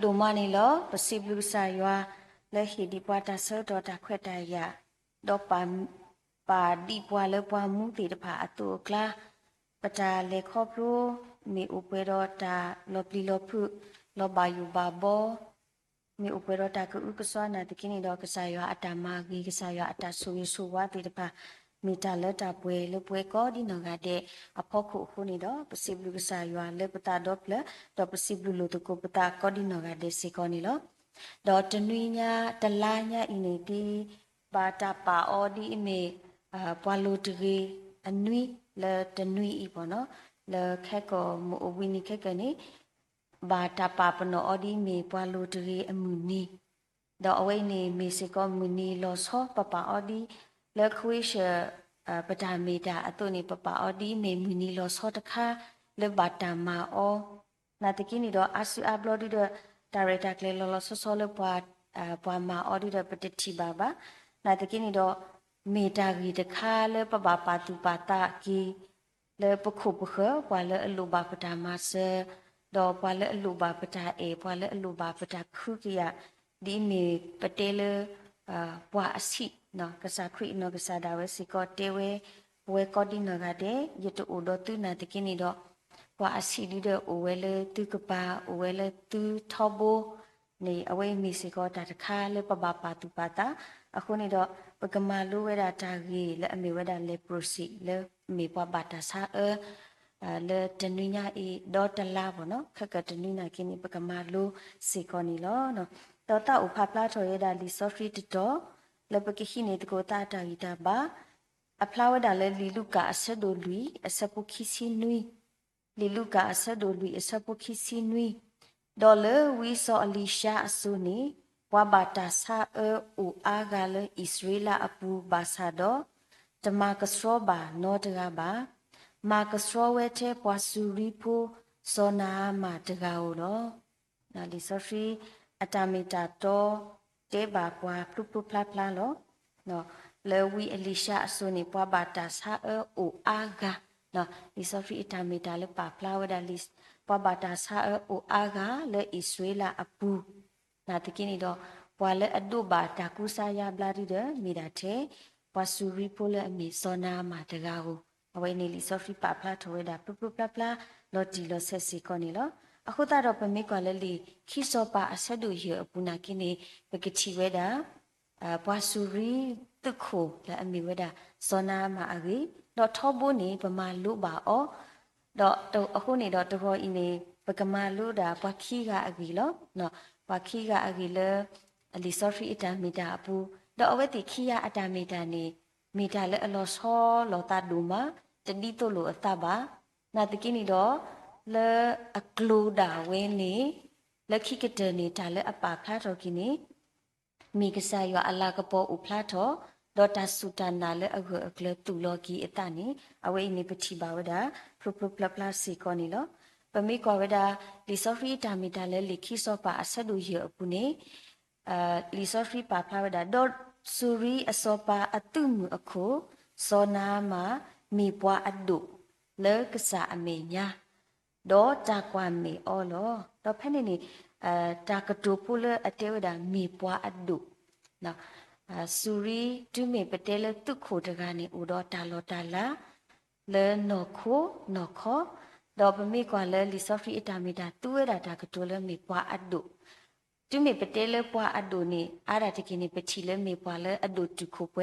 đồ mà này lo bác sĩ blue sai wa le hi đi qua ta sơ đó ta khuyết ta ya đó bà đi qua le qua mu ti da pha atu kla pata le khopro mi upero ta lo pli lo phu lo ba yu ba bo mi upero ta ku ukaswa na tikini do kasaya atama gi kasaya atasu su wa ti da pha mi ta le ta pwe le pwe ko di no ga de apokhu khu ni do pasi blu kasaya le pata do ple do pasi blu lo to ko pata ko di no ga de si ko ni lo do tnui nya tala nya ini di ba ta pa o di me pwa lo tge anui le tnui i bo no le khe ko mo wi ni khe ke ni ba ta pa pa no odi me pwa lo tge amu ni do away ni me se ko mu ni lo so pa pa odi le khwi she pa ta me ta ato ni pa pa odi me mu ni lo so ta kha le ba ta ma o na te ki ni do asu upload do director kle lo lo so so le pwa ma odi do pa ti ba ba na te ki ni do me ta gi ta kha le pa ba pa tu pa ta ki le pa khu pa kha kwa le lu ba pa ta ma se do kwa le lu ba pa ta e kwa le lu ba pa ta khu ki ya di me patele pwa asi no kasa khri no kasa da we si ko te we ko di no ga de yeto o do tu na te kini do pwa asi di do o we le tu ka pa o we le tu thobo ni away mi si ko ta ta kha le pa ba pa tu pa taအခုနေတော့ပကမာလူဝဲတာတာကြီးလဲအမေဝဲတာလဲ proceed လဲမေပွားဘာတာစာလဲတနွညာအီဒေါ်တလာပေါ့နော်ခက်ကတနွညာကင်းပကမာလူစီကောနီလောနော်တော့တာဥဖပလာထော်ရတာလီ software တော့လဲပကခိနေတကိုတာတာဂီတာပါအဖလာဝဲတာလဲလီလူကအဆက်ဒိုလူအဆက်ပုခိစီနွီလီလူကအဆက်ဒိုလူအဆက်ပုခိစီနွီဒေါ်လဲဝီဆောအလီရှာအဆူနီဝါဘာတာဆာအူအာဂါလဣစရေလအပူဘာသာတော့တမကစရောဘာနောတကပါမာကစရောဝဲတဲ့ပွားစုရီဖိုစောနာမာတကာကိုတော့နာလီဆိုဖီအတာမီတာတော့တဲပါပွားပလူပလူဖလာဖလာလောနော်လေဝီအလီရှာအဆုနေပွားဘာတာဆာအူအာဂါနော်လီဆိုဖီအတာမီတာလေပါဖလာဝဲဒါလီပွားဘာတာဆာအူအာဂါလေဣစရေလအပူနာတကိနီတော့ပွာလဲအဒုဘာတာကုစာယာဘလာရီဒမီဒါတဲ့ပွာဆူရီပိုလဲအမီစောနာမာတကာကိုအဝိနေလီဆော့ဖီပါဖလာထွေးတာပပပပလာလော်တီလော်ဆက်စီကောနီလောအခုတော့ပမေကွာလဲလီခိစောပါအဆက်ဒူရအပူနာကိနေပကတိဝဲတာပွာဆူရီတခုလဲအမီဝဲတာစောနာမာအဂီတော့ထောဘိုးနေပမာလူပါအောတော့အခုနေတော့တော်အင်းနေပကမာလူတာပွာခီကအဂီလောနော်ပွာခီကအဂီလဲအလီဆော့ဖီအတာမီတာအပူတော့အဝဲတိခီယာအတာမီတာနေမီတာလဲအလောဆောလောတာဒူမာတတိတိုလိုအသပါနာတကိနီတော့လဲအကလူဒါဝင်းနေလက်ခိကတနေတာလဲအပါဖလာတော်ကိနေမိကစားရအလာကပေါ်ဥဖလာတော်ဒေါ်တာဆူတနာလဲအကလတူလောကီအတနေအဝဲနေပတိပါဝဒပရပပလပလာစီကောနီလောပမိကောဝဒလီဆိုဖီတာမီတာလဲလီခိဆောပါအဆက်ဒူရအပူနေလီဆိုဖီပါဖလာဝဒဒေါ်ဆူရီအစောပါအတုမှုအခုစောနာမှာมีปัวอดุเลกษาอเมญาดอจากวามีออลอดอแพนี่นี่จากตูปุเลอเตวดามีปัวอดุนะสุรีตุเมปเตเลตุโคตกานี่อุดอตาลอตาลาเลนอโคนอคอดอปมีกว่าเลลิซอฟรีอิตามีดาตุเวดาจากตูเลมีปัวอดุตุเมปเตเลปัวอดุนี่อาดาตะกินี่ปฏิเลมีปัวเลอดุตุโคเป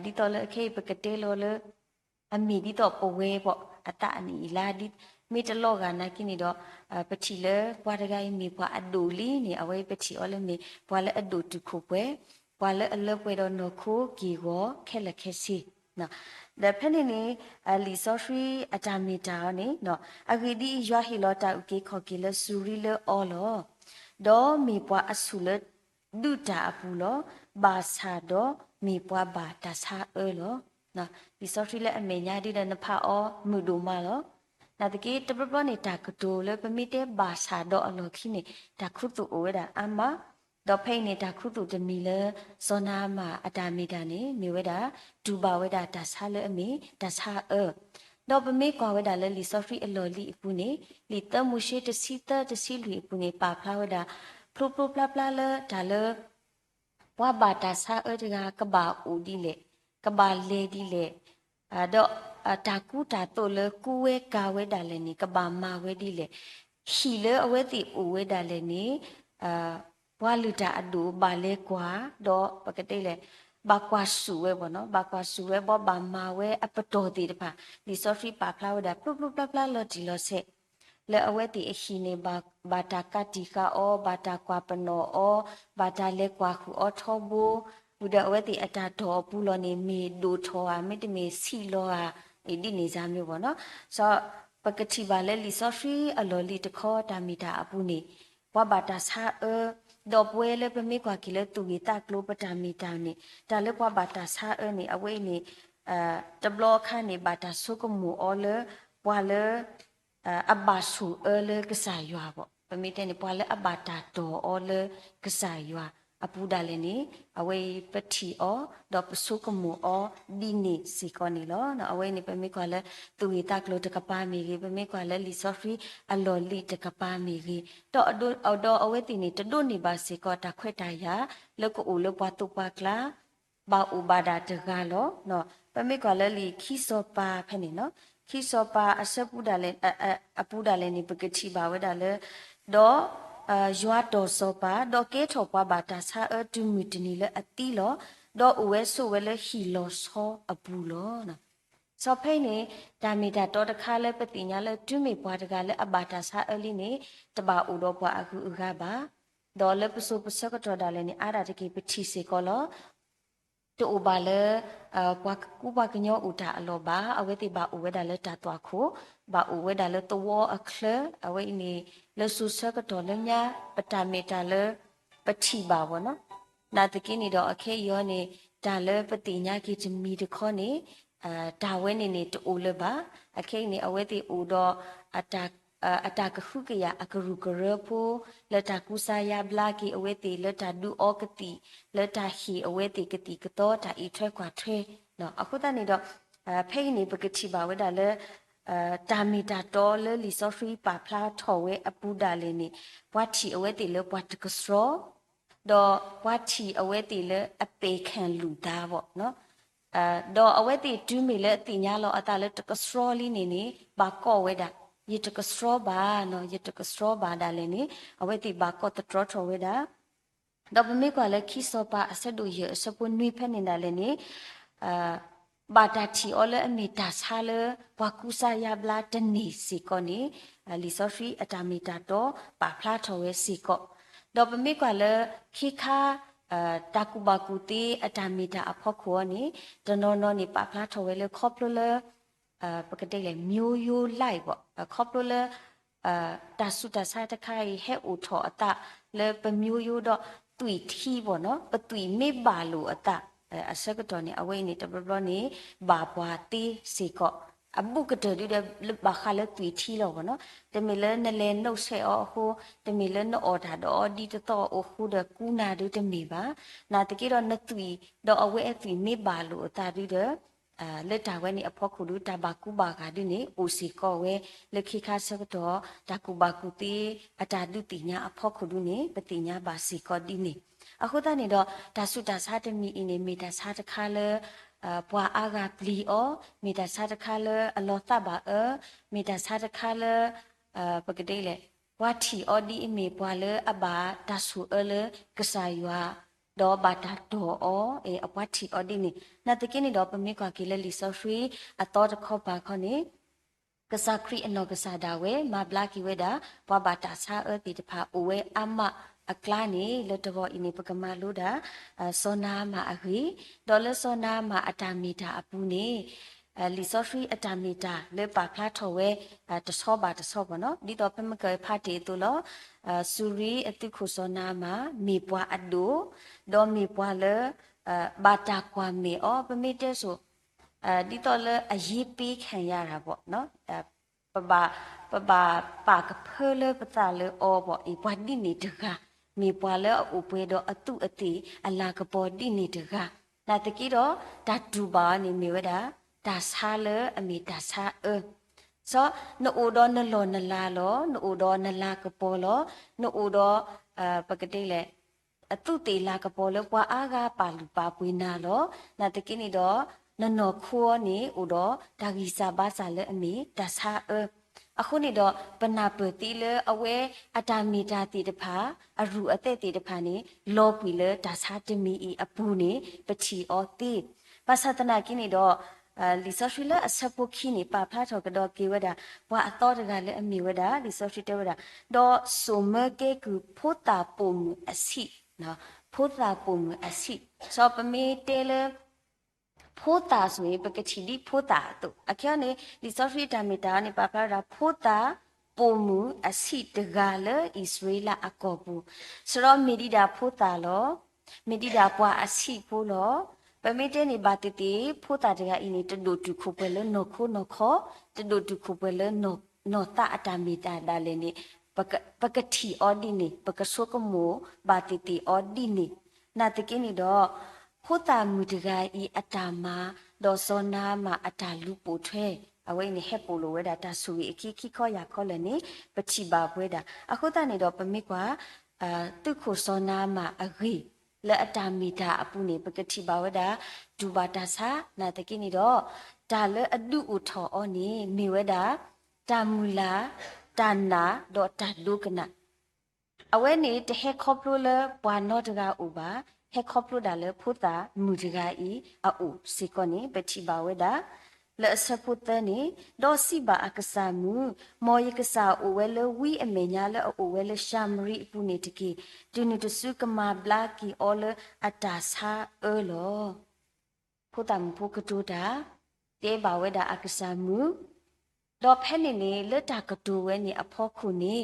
ดิตอเลเคปกเตโลเลအမီဒီတော့ပဝဲပေါ့အတအနီလာဒီမိတလောကနာကိနီတော့ပတိလေပွားတကိုင်းမိပွားအဒူလီနေအဝဲပတိအော်လေမိပွားလေအဒူတုခုပွဲပွားလေအလပွဲတော့နခုကီကိုခဲလက်ခဲစီနော်ဒါဖက်နေနေလီဆော့ဖရီအတာမီတာနေနော်အဂီဒီရွာဟီလောတာဥကေခေါ်ကီလေဆူရီလေအော်လောဒေါ်မိပွားအဆူလေဒူတာအပူလောဘာသာတော့မိပွားဘာတာစာလောနော်ဒီဆော့ဖ်ဝဲအမေညာဒီတဲ့နဖာအောမူဒိုမာလောနာတကေတပပနေတာကတိုလေပမီတဲဘာသာတော့အလောခိနေတာခုတူအိုဒါအမတော့ဖိနေတာခုတူတမီလေစောနာမအတာမီတာနေမြေဝဲတာဒူပါဝဲတာဒါဆာလေအမေဒါဆာ တော့ပမေကွာဝဲတာလဲလီဆော့ဖရီအလော်လီအပူနေလီတမှုရှိတစီတစီလူအပူနေပါဖလာဝဲတာဖလိုဖလိုဖလာဖလာလဲဒါလဲဘွာဘာတာဆာအတကကဘာဦးဒီလေကဘာလေဒီလေတော့တာကူတာတိုလဲကူဝဲကာဝဲတာလဲနေကဘာမာဝဲဒီလေခီလဲအဝဲတိဦးဝဲတာလဲနေဘွာလူတာအဒူဘာလဲကွာတော့ပကတိလေဘာကွာဆူဝဲဘောနော်ဘာကွာဆူဝဲဘောဘာမာဝဲအပတော်တီတဖာဒီဆော့ဖရီပါဖလာဝဲတာပလုပလုပလပလလော်ဒီလော်ဆက်လဲအဝဲတီအခီနေဘာတာကတိကာအောဘာတာကွာပနောအောဘာတာလဲကွာခုအောထောဘူဝဒအဝဲတီအတာတော်ပူလော်နေမီဒိုထောအာမီတမီစီလောအာဒီနေစားမျိုးပေါ့နော်ဆိုပကတိပါလဲလီဆော့ဖရီအလော်လီတခေါ်တာမီတာအပူနေဘဝဘာတာဆာတော့ပွဲလေပမေကွာကီလေတူဂီတာကလိုပတာမီတာနေဒါလေကွာဘာတာဆာနေအဝေးနေတဘလောခါနေဘာတာဆုကမူအော်လေပွာလေအဘာဆူလေကစားရွာပေါ့ပမေတဲ့နေပွာလေအဘာတာတော်အော်လေကစားရွာအပူဒါလည်းနေအဝေးပတိအောတော့ပစုကမှုအောဒီနေစီကောနေလောနော်အဝေးနေပမေကွာလေသူဝေတာကလိုတကပါမီကြီးပမေကွာလေလီဆော့ဖရီအလော်လီတကပါမီကြီးတော့တော့အဝေးတီနေတဒုနေပါစီကောတာခွဲ့တာရလောကအိုလောပွားတုပွားကလာဘာဥဘာဒတကလောနော်ပမေကွာလေလီခီစောပါဖဲနေနော်ခီစောပါအစပူဒါလေအပူဒါလေနေပကတိပါဝဲဒါလေတော့ရွာတော်စောပါတော့ကဲထော်ပွားဘာတာဆာအတူမီတနီလေအတီလောတော့ဝဲဆိုဝဲလေဟီလောဆောအပူလောနော်စောဖိနေဒါမီတာတော့တခါလဲပတိညာလဲတူမီပွားတကလဲအဘာတာဆာအလီနေတပါဦးတော့ပွားအခုဥကပါတော့လဲပစုပစကတော့ဒါလဲနေအာရတကိပတိစေကောလောတူဘာလဲပွားကူပါကညောဥတာအလောပါအဝဲတိပါဥဝဲဒါလဲတာတွားခုဘာဥဝဲဒါလဲတောအခလအဝဲနေလဆုစကတော့လဲညာပတမေတာလဲပတိပါဘောနော်နာတကိနေတော့အခဲရောနေဒါလဲပတိညာကိချမီတခေါနေဒါဝဲနေတူလဲပါအခဲနေအဝဲတိဥတော့အတာကခုကရအကရုကရဖိုလတာကုစာယဘလာကီအဝဲတိလတာဒူအောကတိလတာဟီအဝဲတိကတိကတော့တာဤထွဲခွာထွဲနော်အခုတနေတော့ဖိနေပကတိပါဝဲဒါလဲတာမီတာတော်လလီဆော့ဖရီပါဖလာထော်ဝဲအပူဒါလေးနေဘွားတီအဝဲတီလဘွားတကစရောတော့ဘွားတီအဝဲတီလအပေခံလူသားပေါ့နော်တော့အဝဲတီဒူးမီလအတိညာလောအတာလတကစရောလီနေဘာကောဝဲဒါယတကစရောဘာနော်ယတကစရောဘာဒါလေးနေအဝဲတီဘာကောတထထော်ဝဲဒါတော့ပမေကွာလဲခီစောပါအဆက်တို့ရစပွန်နွေဖက်နေတာလည်းနေဘာတာတီအော်လဲအမီတာဆာလဘွာကူစာယဘလာတနီစီကောနီလီဆိုဖီအတာမီတာတော့ပါဖလာထော်ဝဲစီကောတော့ပမေကွာလဲခိခါတာကူဘာကူတီအတာမီတာအဖောက်ခေါ်နေတနော်နော်နေပါဖလာထော်ဝဲလဲခေါပလိုလဲပကတိလေမျိုးယိုလိုက်ပေါ့ခေါပလိုလဲတာစုတာစားတခိုင်ဟဲ့အိုထော်အတာလဲပမျိုးယိုတော့တွီထီပေါ့နော်ပတွီမေပါလို့အတာအစကတော့နေအဝိနေတဘဘနေဘာပွားတီစီကောအဘုကတရီတဲ့ဘာခါလဲတွီထီလို့ပေါ့နော်တမီလဲနလဲနှုတ်ဆက်အောဟိုတမီလဲနှောတာတော့ဒီတော့အိုခုဒကူနာဒူတမီပါနာတကီတော့နတွီတော့အဝိအတွီမေပါလို့အတာဒီတဲ့လက်တာဝဲနေအဖို့ခုလူတဘာကူဘာကဒီနေအိုစီကောဝဲလက်ခိခါစကတော့တကူဘာကူတီအတာဒုတိညာအဖို့ခုလူနေပတိညာဘာစီကောဒီနေအခုတနေတော့ဒါစုတာစားတမီအင်းနေမီတာစားတခါလဲပွာအာဂါပလီအောမီတာစားတခါလဲအလောသဘာမီတာစားတခါလဲပကတိလေဝါတီအော်ဒီအမီပွာလဲအဘာဒါဆူလဲကစားရွာတော့ဘာတာတော့အပွားတီအော်ဒီနေနာတကိနေတော့ပမေကွာကီလလီဆော့ဖရီအတော်တခေါပါခေါနေကစားခရီအနော်ကစားတာဝဲမဘလာကီဝဲတာဘွာဘာတာဆာတီတဖာအိုဝဲအမအကလာနေလတဘောအင်းပကမာလို့တာစောနာမှာအခွေဒေါ်လစောနာမှာအတာမီတာအပူနေလီဆော့ဖရီအတာမီတာလေပါဖလာထော်ဝဲတဆောပါနော်ဒီတော့ပမကဖာတီတူလောစူရီအတိခုစောနာမှာမေပွားအဒိုဒေါ်မေပွားလေဘာတာကွာမေအောပမေတဲဆိုဒီတော့လေအရေးပေးခံရတာပေါ့နော်ပပါကဖဲလေပတာလေအောပေါ့ဤပွားဒီနေတကားမေပွာလဲဥပွေတော့အတုအတိအလာကပေါ်တိနေတကနာတကီတော့ဓာတူပါနေမြေဝဒဓ ตาซาเลอเมตาซาซอนอูดอนนลอนลาลอนอูดอนนลากปอลอนอูดอปกติเลยตุตีลากปอลปวาอากาปาลูปาปุยนาลอนาตะกินี่ดอนนอคัวนี่อูดอดากิซาบาซาเลอเมตาซาအခုနေတော့ပနာပတိလေအဝဲအတာမီတာတိတဖာအရူအသက်တိတဖာနေလောပီလေဒါစာတမီအပူနေပချီအောတိပါသတနာကိနေတော့လီဆော့ရှိလအစပုခိနေပါဖလာထောကတော့ကေဝဒဘွာအတော်တကလည်းအမီဝဒလီဆော့ရှိတဲဝဒတော့ဆိုမကေကူဖိုတာပုံအစီနော်ဖိုတာပုံအစီစောပမီတဲလေဖိုတာဆိုရင်ပကတိဒီဖိုတာတို့အခါနေဒီဆော့ဖ်ဝဲတာမီတာနေပါဖလာဖိုတာပုံမှုအစီတကလည်းဣသရေလအကောဘူးဆိုတော့မီဒီတာဖိုတာလောမီဒီတာပွားအစီဖိုလောပမေတဲနေပါတီတီဖိုတာတကအင်းနေတဒိုတူခုပဲလနော်ခိုနော်ခောတဒိုတူခုပဲလနော်တာအတာမီတာဒါလည်းနေပကတိအော်ဒီနေပကဆုကမောပါတီတီအော်ဒီနေနာတကိနေတော့ဖိုတာမူတကဤအတာမာဒေါ်စောနာမာအတာလူပိုထွဲအဝိနေဟက်ပိုလိုဝဲတာတဆူရီအခီခိခောရခောလည်းနေပချိပါပွဲတာအခုတနေတော့ပမိကွာတုခုစောနာမာအဂိလက်အတာမီတာအပူနေပကတိပါဝဲတာဒူဘာတာစာနာတကိနေတော့ဒါလအဒုဥထောအောနေမိဝဲတာတာမူလာတာနာဒေါ်တာလူကနာအဝဲနေတဟက်ခောပလိုလဘွာနောတကဥပါဟက်ခေါပလိုဒါလေဖူတာမူဂျဂါဤအူစီကောနေပတိပါဝဲတာလဲစပုတနေဒေါ်စီဘာအကဆာမူမောယကဆာအိုဝဲလဝီအမေညာလဲအိုဝဲလရှာမရီပူနေတကေတူနုတဆုကမာဘလာကီအော်လအတာစာလောဖူတာမဖူကတူတာတေဘာဝဲတာအကဆာမူဒေါ်ဖဲနေနေလက်တာကတူဝဲနေအဖောခုနေ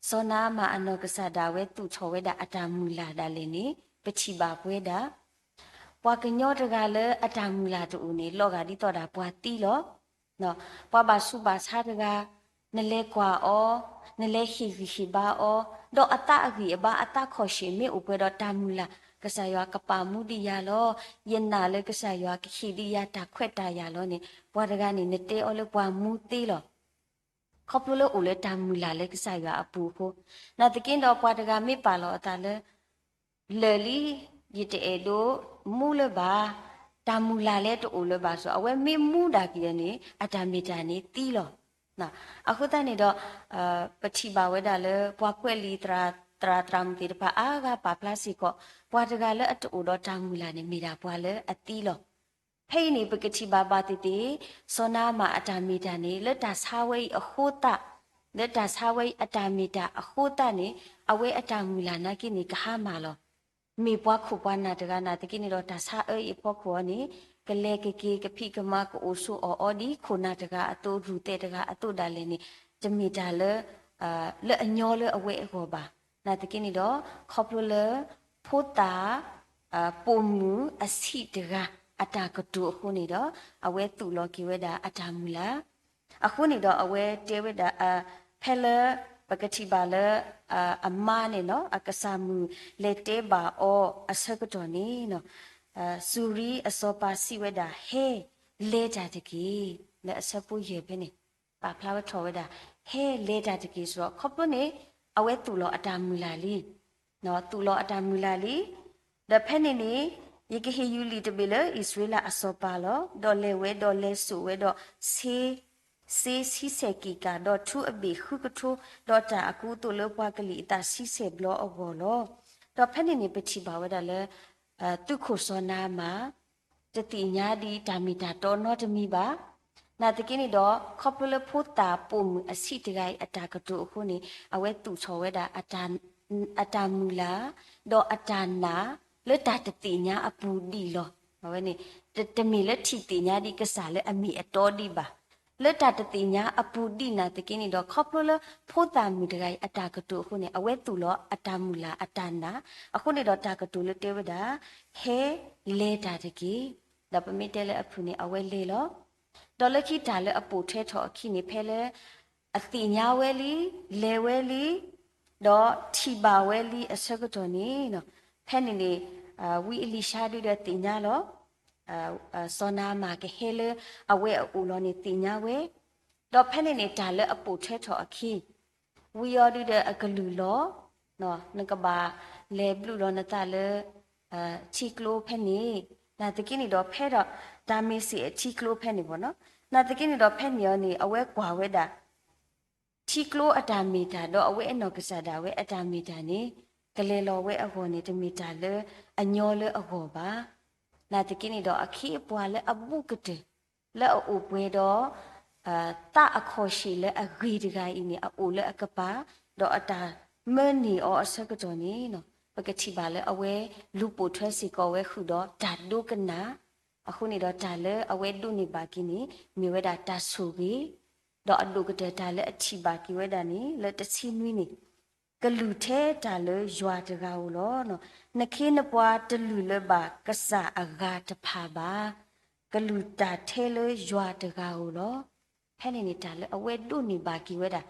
စောနာမအနောကဆာဒါဝဲသူချော်ဝဲတာအတာမူလာဒါလည်းနေပချိပါပွဲတာပွာကညောတကလည်းအတာမူလာတူနေလောကဒီတော့တာပွာတီလောနော်ပွာပါစုပါစားတကနလဲကွာအောနလဲခိဘာအောတော့အတာအကြီးအပါအတာခေါ်ရှိမေဥပွဲတော့တာမူလာကဆာယောကပါမှုဒီယာလောယင်နာလေကဆာယောကခိဒီယာတာခွက်တာယာလောနေပွာတကနေနတဲအောလေပွာမူတီလောခေါပလိုအိုလေတာမူလာလေကဆာယောအပူကိုနာတကင်းတော့ပွာတကမေပါလောအတာလေလေလီယတအေဒိုမူလဘာတာမူလာလဲတူလဘာဆိုအဝဲမေမူတာကြီးနေအတာမီတာနေတီးလောနော်အခုတနေတော့ပတိပါဝဲတာလဲပွားခွက်လီတရာမတီတပါအာကပါပလစီကိုပွားတကလဲအတူတော့တာမူလာနေမိတာပွားလဲအတီးလောဖိနေပကတိပါပါတီတီစောနာမှာအတာမီတာနေလက်တာဆာဝဲအဟိုတာလက်တာဆာဝဲအတာမီတာအဟိုတာနေအဝဲအတာမူလာနာကိနေကဟာမာလောมีปวกขุปานาตกานาตะกินี่ดอตาซาปวกขัวนี่กะเลกะเกกะพิกะมะกโอซุออดีขุนาตกาอโตรูเตตกาอโตดาเลนี่จะมีดาเลเลอญอเลอเวอโกบานาตะกินี่ดอขอบโลเลโพตาปุมูอสิตกาအတာကတူအခုနေတော့အဝဲတူလောကိဝဲတာအတာမူလာအခုနေတော့အဝဲတဲဝဲတာဖဲလပကတိပါလအမနေနော်အကဆာမူလက်တဲပါအောအစကတော်နေနော်စူရီအစောပါစီဝဲတာဟဲလဲတာတကြီးလက်အစပူရေပဲနေပါဖလာဝဲထော်ဝဲတာဟဲလဲတာတကြီးဆိုတော့ခေါပလို့နေအဝဲတူလောအတာမူလာလီနော်တူလောအတာမူလာလီဒဖဲနေနေယေကဟေယူလီတဘီလဣသရေလအစောပါလောဒေါ်လေဝဲဒေါ်လေဆူဝဲဒေါ်ဆေစေစီစေကီကတော့သူအဘီခုကထူတော့တာအကူတူလောပွားကလီတာစီစေဘလောအဘောလောတော့ဖက်နေနေပချီပါဝဲတာလဲတုခုစောနာမှာတတိညာဒီတာမီတာတော်နောတမီပါနာတကိနေတော့ခေါပလဖို့တာပုံအစီတကိုင်အတာကတူအခုနေအဝဲတူချော်ဝဲတာအတာမူလာတော့အတာနာလက်တာတတိညာအပူဒီလောဘာဝဲနေတမီလက်ထီတိညာဒီကစားလဲအမီအတော်ဒီပါလက်တာတတိညာအပူတိနာတကိနေတော့ခေါပလဖို့တာမူတကိုင်အတာကတူအခုနေအဝဲတူလောအတာမူလာအတာနာအခုနေတော့တာကတူလက်တဲဝဒါဟဲလဲတာတကိဒါပမီတဲလဲအဖူနေအဝဲလေလောဒေါ်လခိတာလဲအပူထဲထော်အခီနေဖဲလဲအတိညာဝဲလီလေဝဲလီတော့ထီပါဝဲလီအစကတော်နေနော်ဖဲနေနေဝီအလီရှာဒူတဲ့တင်ညာလော စောနာမာကဟဲလေအဝဲအူလောနေတင်ညာဝဲတော့ဖက်နေနေတာလေအပူထဲထော်အခီဝီယောဒီတဲ့အကလူလောနော်နကဘာလေဘလူလောနတာလေချီကလိုဖက်နေနာတကိနေတော့ဖဲတော့ဒါမေးစီချီကလိုဖက်နေပေါ့နော်နာတကိနေတော့ဖက်နေရောနေအဝဲကွာဝဲတာချီကလိုအတာမီတာတော့အဝဲအနော်ကစားတာဝဲအတာမီတာနေကလေးလောဝဲအခေါ်နေတမီတာလေအညောလေအခေါ်ပါနာတကိနေတော့အခီအပွားလေအပုကတဲ့လဲအိုပွဲတော့တာအခေါ်ရှိလေအဂီတကိုင်းနေအိုလေအကပါတော့အတာမနီအောအစကတော်နေနော်ပကတိပါလေအဝဲလူပိုထွဲစီကောဝဲခုတော့ဓာတုကနာအခုနေတော့ဒါလေအဝဲတုနေပါကိနေမြေဝဲတာတဆူကြီးတော့အလုကတဲ့ဒါလေအချီပါကိဝဲတာနေလက်တချီနွီးနေကလူထဲဒါလေရွာတကားလို့နော်နခေးနပွားတလူလေပါကဆာအဂါတဖာပါကလူတာထဲလေရွာတကားလို့ဖဲနေနေတာလေအဝဲတုနေပါကိဝဲတာ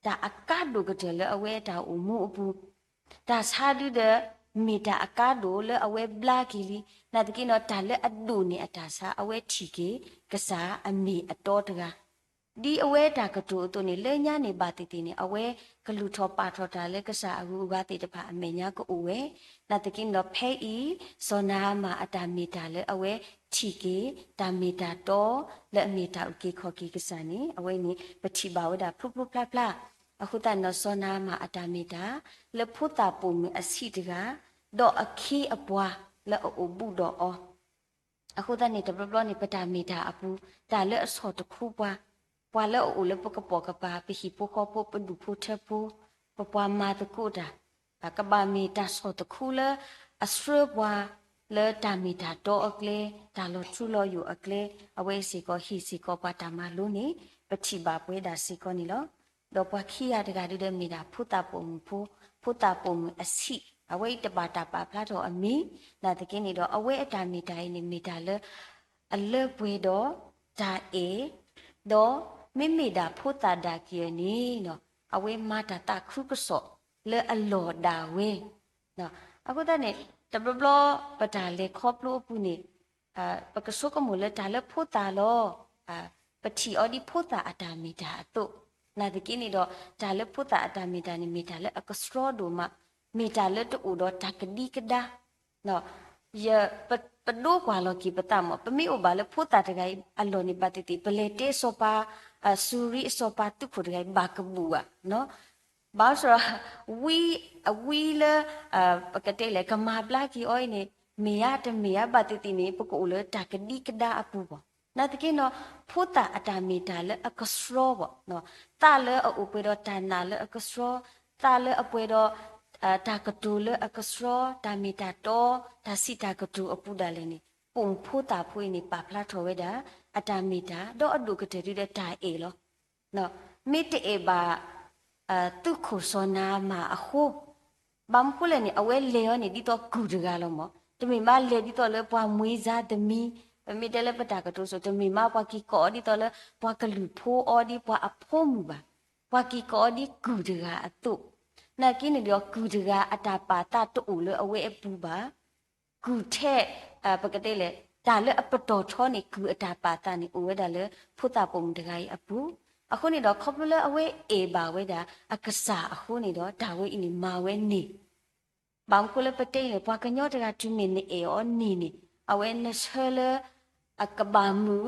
ဒါအကတ်တို့ကတဲ့လေအဝဲတာအမှုအပူဒါစားดูတဲ့မီတာအကားတို့လေအဝဲဘလာကီလီနာတကိနော်ဒါလေအဒူနေအတာစားအဝဲထီကေကစားအမီအတော်တကားဒီအဝဲတာကတူတူနေလဲညာနေပါတီတီနေအဝဲဂလူထောပါထောတာလဲကစားအကူကတိတဖာအမေညာကိုဝဲနာတကိနော်ဖဲဤစောနာမှာအတာမီတာလဲအဝဲထီကေတာမီတာတော်လဲအမီတာဥကေခေါ်ကေကစားနေအဝဲနေပတိပါဝဒါဖုဖုဖလာဖလာအခုတနော်စောနာမှာအတာမီတာလဲဖုတာပုံမအစီတကတော့အခီအပွားလဲအိုဘူးတော့အခုတနေ့တပပလောနေပတာမီတာအပူဒါလဲအစောတခုပွားပွာလဲအိုလဲပကပေါကပါပိဟိပိုခေါပိုပဒူဖိုထပူပပွားမာတကူတာကဘာမီတာစောတခုလဲအစရပွားလဲတာမီတာတော့အကလေဒါလို့ထူလို့ယူအကလေအဝဲစီကိုဟီစီကိုပါတာမလို့နေပတိပါပွဲတာစီကိုနီလို့တော့ပွားခီရတကတူတဲ့မီတာဖုတာပုံဖုတာပုံအစီအဝဲတပါတာပါဖလာတော့အမီနာတကင်းနေတော့အဝဲအတာမီတာနေမီတာလဲအလဲပွေတော့ဒါအေတော့မိမိတာဖုတာဒါကီနီနော်အဝဲမာတာတာခုကစောလဲအလော်ဒါဝဲနော်အခုတနေ့တဘဘလပတာလေခေါပလို့ပူနေပကဆုကမူလဲဒါလဲဖုတာလောပတိအော်ဒီဖုတာအတာမီတာအတုနာတကင်းနေတော့ဒါလဲဖုတာအတာမီတာနေမီတာလဲအကစထရဒိုမမီတာလက်တူတော့တကဒီကဒါနော်ယပဒိုကွာလောကီပတမပမီအိုဘာလဖိုတာတကဲအလောနေပတိတိပလေတေဆိုပါဆူရီဆိုပါတုခုတကဲဘာကဘူဝနော်ဘာစရာဝီလာပကတဲ့လေကမာပလာကီအိုနေမီယာတမီယာပတိတိနေပကိုလေတကဒီကဒါအပူပေါ့နာတကင်းတော့ဖိုတာအတာမီတာလေအကစရောပေါ့နော်တာလေအိုပေတော့တနာလေအကစရောတာလေအပွဲတော့တာကတူလအကစရတာမီတာတော့ဒါစီတာကတူအပူဒါလည်းနေပုံဖိုးတာဖွေးနေပါဖလာထော်ဝဲတာအတာမီတာတော့အဒုကတဲ့တဲ့တာအေလောနော်မိတေဘာတုခုစောနာမှာအခုဘမ်ခုလည်းနေအဝဲလေရောနေဒီတော့ဂူတကလောမောတမီမလေဒီတော့လေပွားမွေးစားတမီမိတဲလည်းပတာကတူဆိုတမီမပွားကီကောဒီတော့လေပွားကလူဖိုးအော်ဒီပွားအဖိုးမူပါပွားကီကောဒီဂူတကအတုနာကိနေတော့ဂူတကအတာပါတာတူလေအဝဲအပူပါဂူထဲပကတဲ့လေဒါလေအပတော်ထောနေဂူအတာပါတာနေအဝဲဒါလေဖုတာပုံတကကြီးအပူအခုနေတော့ခေါပလအဝဲအေပါဝဲဒါအကစားအခုနေတော့ဒါဝဲအင်းမာဝဲနေဘမ်ကုလပတဲ့လေပွားကညောတကတူမင်းနေအေောနေနေအဝဲနဆလအကဘာမူ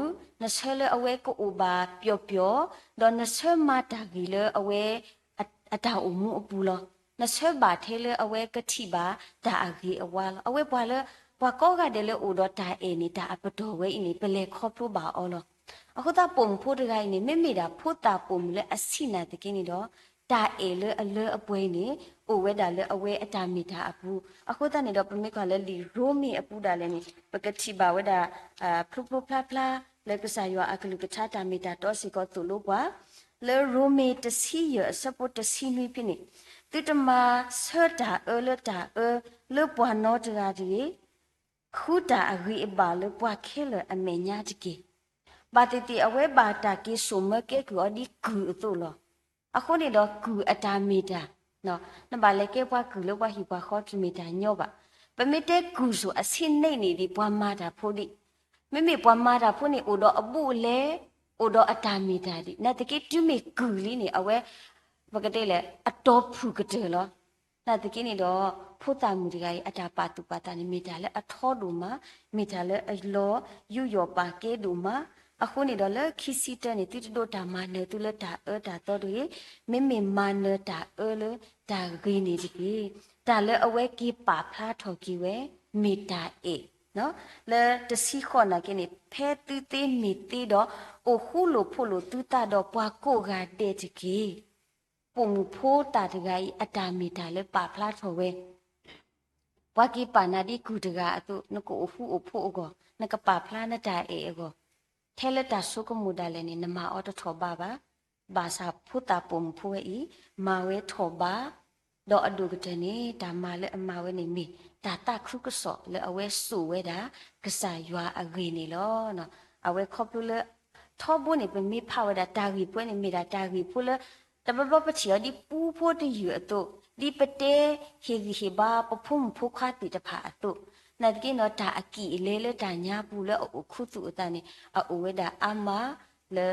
နဆလအဝဲကိုဥပါပျော့ပျော့တော့နဆမတာကြီးလေအဝဲအတာအမှုအပူလောနဆဘာထဲလေအဝဲကတိပါဒါအကြီးအဝါလောအဝဲပွာလေပွာကောကတဲ့လေဥတော့ဒါအေနေတာအပတော်ဝဲအင်းပလေခေါပလို့ပါအောလောအခုတာပုံဖို့တကိုင်းနေမိမိတာဖို့တာပုံလေအစီနာတကင်းနေတော့ဒါအေလေအလေအပွဲနေဥဝဲဒါလေအဝဲအတာမီတာအပူအခုတနေတော့ပမိကလည်းလီရိုမီအပူဒါလည်းနေပကတိပါဝဲဒါဖလုဖလုဖလာဖလာလေကစားရအကလူကချတာမီတာတော့စီကောသူလို့ကွာလေရိုမီတစီရစပုတ်တစီနွေပြနေတိတမဆတာလတာလေပွားနောတရာဒီခုတာအဂိအပါလေပွားခဲလေအမေညာတကေဘာတိတိအဝဲဘာတာကေဆုမကေကောဒီကူတူလောအခုနေတော့ကူအတာမီတာနော်နဘာလေကေပွားကူလောပွားဟိပွားခေါ်ချမီတာညောပါပမီတဲကူဆိုအစင်းနေနေဒီပွားမာတာဖို့ဒီ မေပွားမာတာဖို့နေအိုတော့အပူလေအိုတော့အတာမီတာဒီနာတကေတူမေကူလီနေအဝဲပကတဲ့လေအတော်ဖူကတဲ့လောနာတကိနေတော့ဖို့တာမူတကကြီးအတာပါတူပါတာနေမိတာလဲအထောဒူမှာမိတာလဲအလောယူယောပါကေဒူမှာအခုနေတော့လဲခီစီတဲ့နေတိတတို့တာမနေသူလဲတာတာတော့တွေမေမာနေတာတာဂီနေဒီတာလဲအဝဲကေပါဖလားထော်ကီဝဲမိတာအေနော်လဲတစီခေါ်နာကိနေဖဲတူသေးမိတီတော့အိုခုလိုဖို့လိုတူတာတော့ပွားကိုကတဲ့တကြီးပုံဖိုးတာတကကြီးအတာမီတာလဲပါဖလားထော်ဝဲဝါကီပါနာဒီကူတကအတုနကိုအဖူအဖို့အကောနကပါဖလားနတာအေအကောထဲလက်တာဆုကမူဒါလဲနေနမအော်တထောပါပါဘာသာဖုတာပုံဖိုးဤမာဝဲထောပါတော့အဒုကတနေဒါမှလဲအမဝဲနေမိတာတခုကစောလဲအဝဲဆူဝဲတာကဆာရွာအဂေနေလောနော်အဝဲခေါပလူလဲထောဘုန်နေပမိဖဝဒါတာဂီပွဲနေမိတာတာဂီဖူလဲတဘဘပချီဒီပူဖို့တယူအတုဒီပတေဟေဟေဘာပဖုံဖုခါတိတဖာအတုနတ်ကိနောတာအကီလေလေတာညာပူလဲအခုသူအတန်နေအဝဲတာအမလေ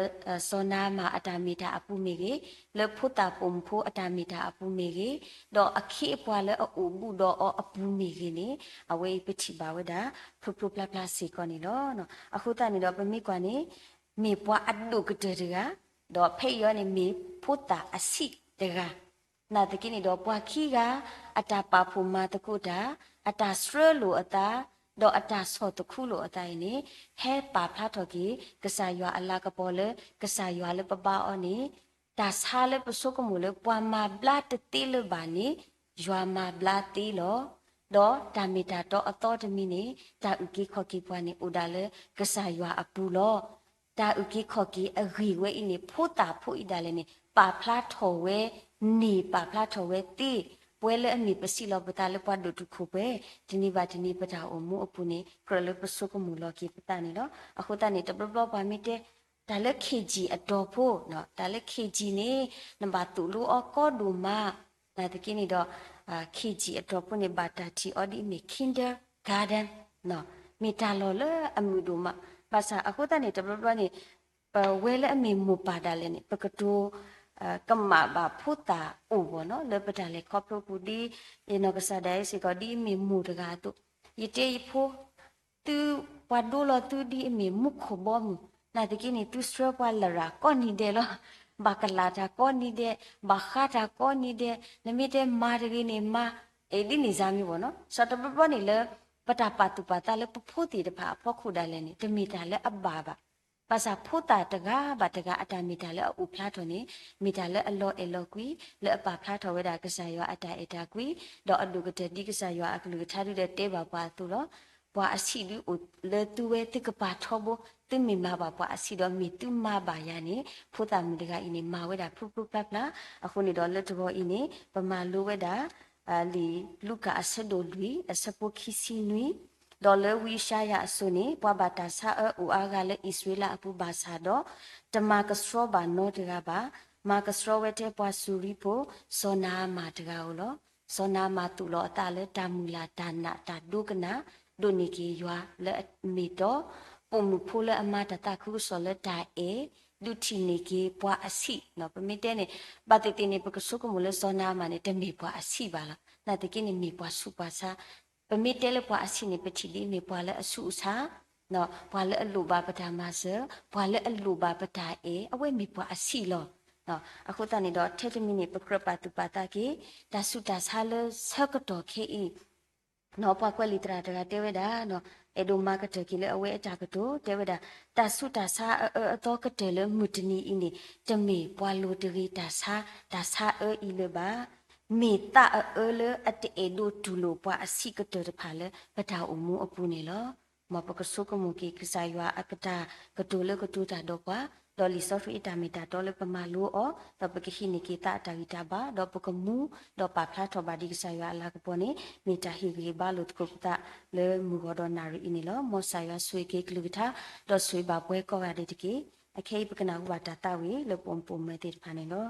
စောနာမအတာမီတာအပူမေကြီးလေဖုတာပုံဖိုးအတာမီတာအပူမေကြီးတော့အခီပွားလေအူဘူးတော့အပူမေကြီးနေအဝဲပချီပါဝဲတာဖုဖုပလပလစီကောနေလောနော်အခုတန်နေတော့ပမိကွာနေမေပွားအဒုကတဲ့ကတော့ဖေးရောနေမေဖုတာအစီတကနာတကိနေတော့ပွားခီကအတာပါဖူမာတကုတာအတာစရလိုအတာတော့အတာဆော့တခုလိုအတိုင်းနေဟဲပါဖလာတော့ကြီးကဆာရွာအလာကပေါ်လေကဆာရွာလေပပအော်နေတာဆာလေပစုကမူလေပွားမာဘလာတတိလဘာနေရွာမာဘလာတီလောတော့တာမီတာတော့အတော်တမီနေတာဥကိခေါကိပွားနေဥဒါလေကဆာရွာအပူလောတာဥကိခေါကိအဂီဝဲအင်းနေဖိုတာဖိုဣဒါလေနေပါဖလာထော်ဝဲနေပါဖလာထော်ဝဲတီပွဲလေအမီပစီလောပတာလေပွားဒုတုခုပဲဒီနေ့ပါဒီနေ့ပတာအမှုအပူနေကရလေပစုကမူလောကိပတာနေတော့အခုတနေတဘဘပါမီတဲ့ဒါလက်ခေကြီးအတော်ဖို့နော်ဒါလက်ခေကြီးနေနံပါတ်2လူအကောဒူမာဒါတကိနေတော့ခေကြီးအတော်ဖို့နေဘာတာတီအော်ဒီမီ kindergarten နော်မီတာလောလအမှုဒူမာဘာသာအခုတနေတဘဘနေဝဲလေအမီမူပါဒါလေနေပကတူကမ္မဘာဖုတာအိုဘောနော်လေပတာလေခေါပလိုပူဒီယေနကဆာဒိုင်စီကဒီမီမူတကာတုယတေဖိုသူဝဒိုလသူဒီမီမုခဘောမနာတကိနေသူစထရပွာလရာကောနီဒေလောဘာကလာတာကောနီဒေဘာခါတာကောနီဒေနမီတေမာရဂီနေမာအဲ့ဒီနေစားမျိုးပေါ့နော်စတပပနေလေပတာပတူပတာလေပဖို့တီတဖာဖောက်ခုဒါလေနေတမီတာလေအဘာဘာပါစာဖို့တာတကားဘာတကားအတာမီတာလေအူဖလားတော်နေမီတာလေအလောအလောကွီလေအပါဖလားတော်ဝဲတာကဆာယောအတာအတာကွီတော့အလူကတဲ့ဒီကဆာယောအကလူကထားရတဲ့တဲပါပါသူတော့ဘွာအစီလူလေသူဝဲတကပါထောဘသူမီမာပါဘွာအစီတော့မီသူမပါရနေဖို့တာမီတကားအင်းနေမာဝဲတာဖုဖုပပလာအခုနေတော့လက်တော်အင်းနေပမာလိုဝဲတာလီလူကအဆဒိုလူအစပုခိစီနွီဒေါ်လာဝီရှာယာဆုနေပွားဘာတာဆာအူအားကလည်းဣသရေလအပူဘာသာတော့တမကစရောဘာနောတကပါမာကစရောဝဲတဲ့ပွားဆူရီဖို့စောနာမာတကဟုတ်လို့စောနာမာတူလို့အတလည်းတာမူလာဒါနာတာဒုကနာဒုနိကေယွာလက်မီတော့ပုံမှုဖိုးလည်းအမတတခုစောလက်တာအေဒုတိနေကေပွားအစီနော်ပမိတဲ့နေဘာတိတိနေပကဆုကမူလဲစောနာမာနေတမီပွားအစီပါလားနာတကိနေမီပွားစုပါစာပမိတဲလပွားအစီနေပချီလီနေပွားလဲအဆုအစာနော်ပွားလဲအလူပါပတာမဆပွားလဲအလူပါပတာအေအဝဲမီပွားအစီလောနော်အခုတန်နေတော့ထဲတမီနေပကရပတူပတာကေတဆုတာဆာလဆကတော်ခေဤနော်ပွားကွက်လီတရာတရာတဲဝဲတာနော်အေဒိုမာကတကီလေအဝဲအတာကတိုတဲဝဲတာတဆုတာဆာအတော့ကတဲလေမူတနီအင်းနေတမေပွားလိုတရီတာဆာဤလေပါမေတာလေအတေဒိုတူလိုပွားအစီကတဲ့ဖာလေပတာအမှုအပူနေလောမပကဆုကမူကီကစားရွာအကတာကတိုလေကတူတာတော့ကွာဒေါ်လီဆော့ဖီတာမီတာဒေါ်လေပမာလိုအောတော့ပကခိနိကေတာတာဂီတာဘာတော့ပကမူတော့ပါဖလာတော့ဘာဒီကစားရွာအလာကပေါ်နေမီတာဟီဂီဘာလို့ကုပတာလေမူဂေါ်နာရီအင်းလောမောဆာရွာဆွေကေကလူတာတော့ဆွေပါပွဲကောရတဲ့တကေအခေပကနာဝတာတာဝေလေပုံပုံမဲတဲ့ဖာနေလော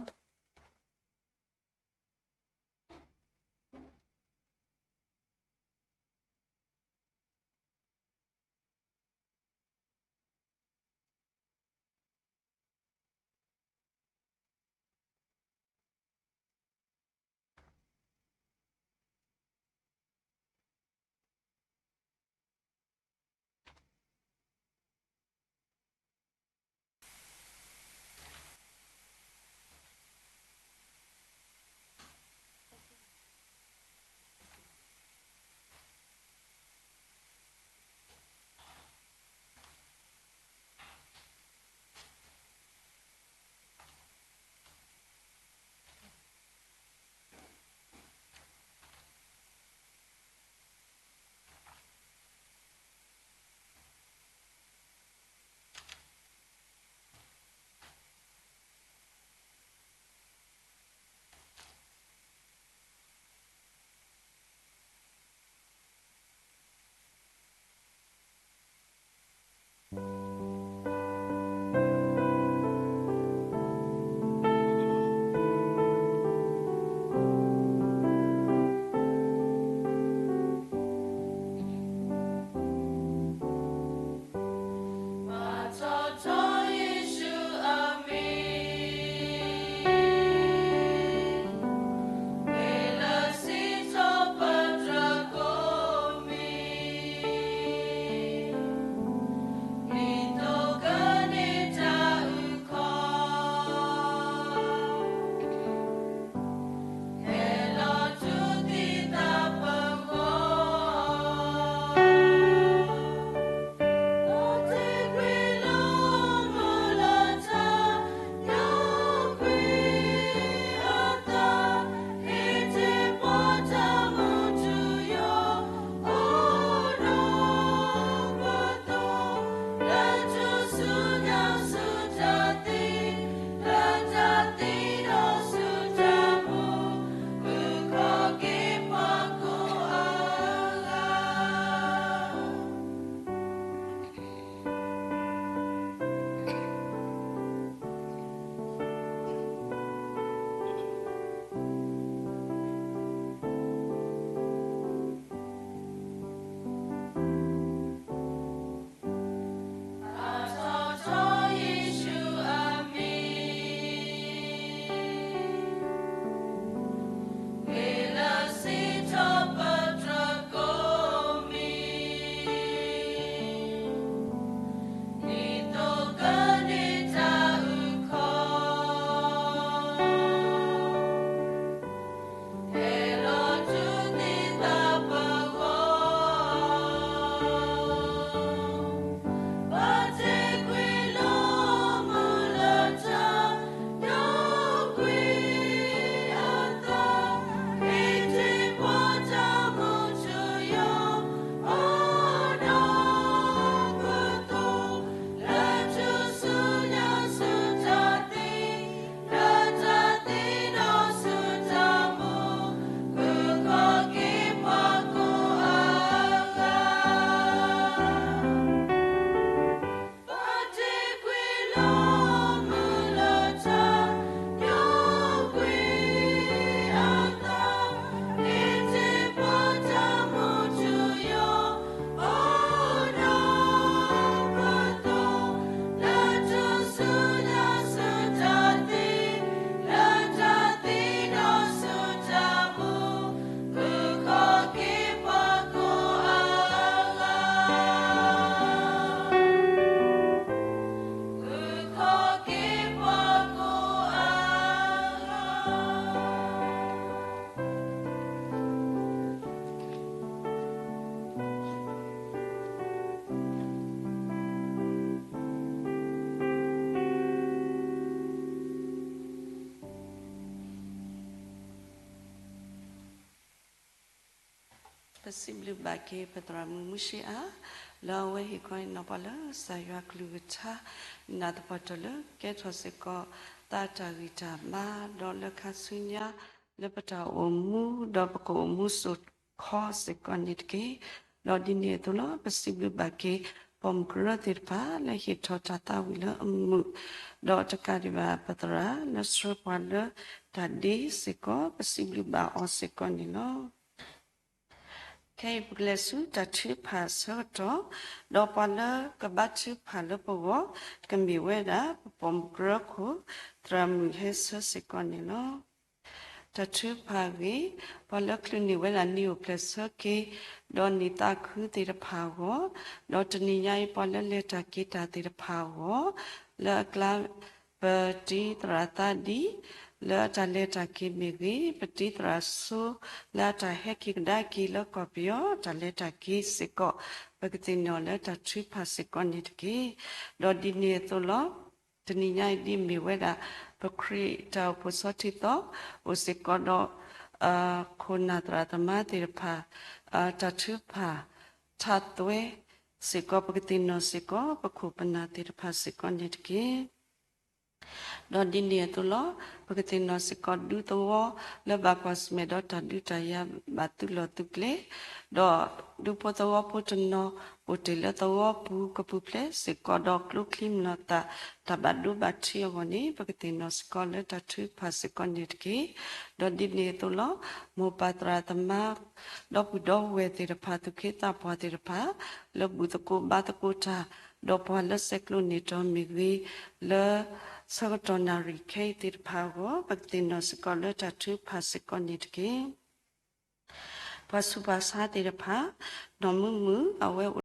Possibly back a Petra Mushia, Law he coin Nopala, Saya Klucha, Nat Patala, Get was a call, Tata Rita Ma, Dollar Casunya, Lepata or Mu, Dobako Muso, cause the condit Lordini Tola, possibly back a Pom Gratirpa, like he taught Tata Willa Mu, Daughter Kadiva Petra, Nastro Panda, Tadi, Seco, possibly by or secondino. Kay blesu tachi pasoto do pala kabachi pala pogo can be weda pom groko tram hesa seconino tachi pagi pala cluni wela new pleso ke don nita ku tira pago do taniya pala leta kita tira pago la kla peti trata di la ta leta ki migi peti traso la ta heki daki la kopio ta leta ki siko pagti no la ta tripa siko nitki do di ne to lo tani nyai di mi weda pakri ta posoti to o siko do kona tratama tirpa ta tripa ta twe siko pagti no siko pakupana tirpa siko nitki do dinia tu lo pagati no sikot du to le bakwas me do ta du ta ya batu lo tu ple do du po to po to no po te le to pu ko pu ple sikot do klu klim no ta badu bati o ni pagati no sikot le ta tu pa sikot ni ki do dinia tu lo mo patra tama do pu do we te pa tu ki ta po te pa le bu to ko ba to ko ta do po le seklu ni to mi le Sagatona Rikated Power, but the Noscola Tatu Pasiconitki Pasubasa de Pa, Nomumu, away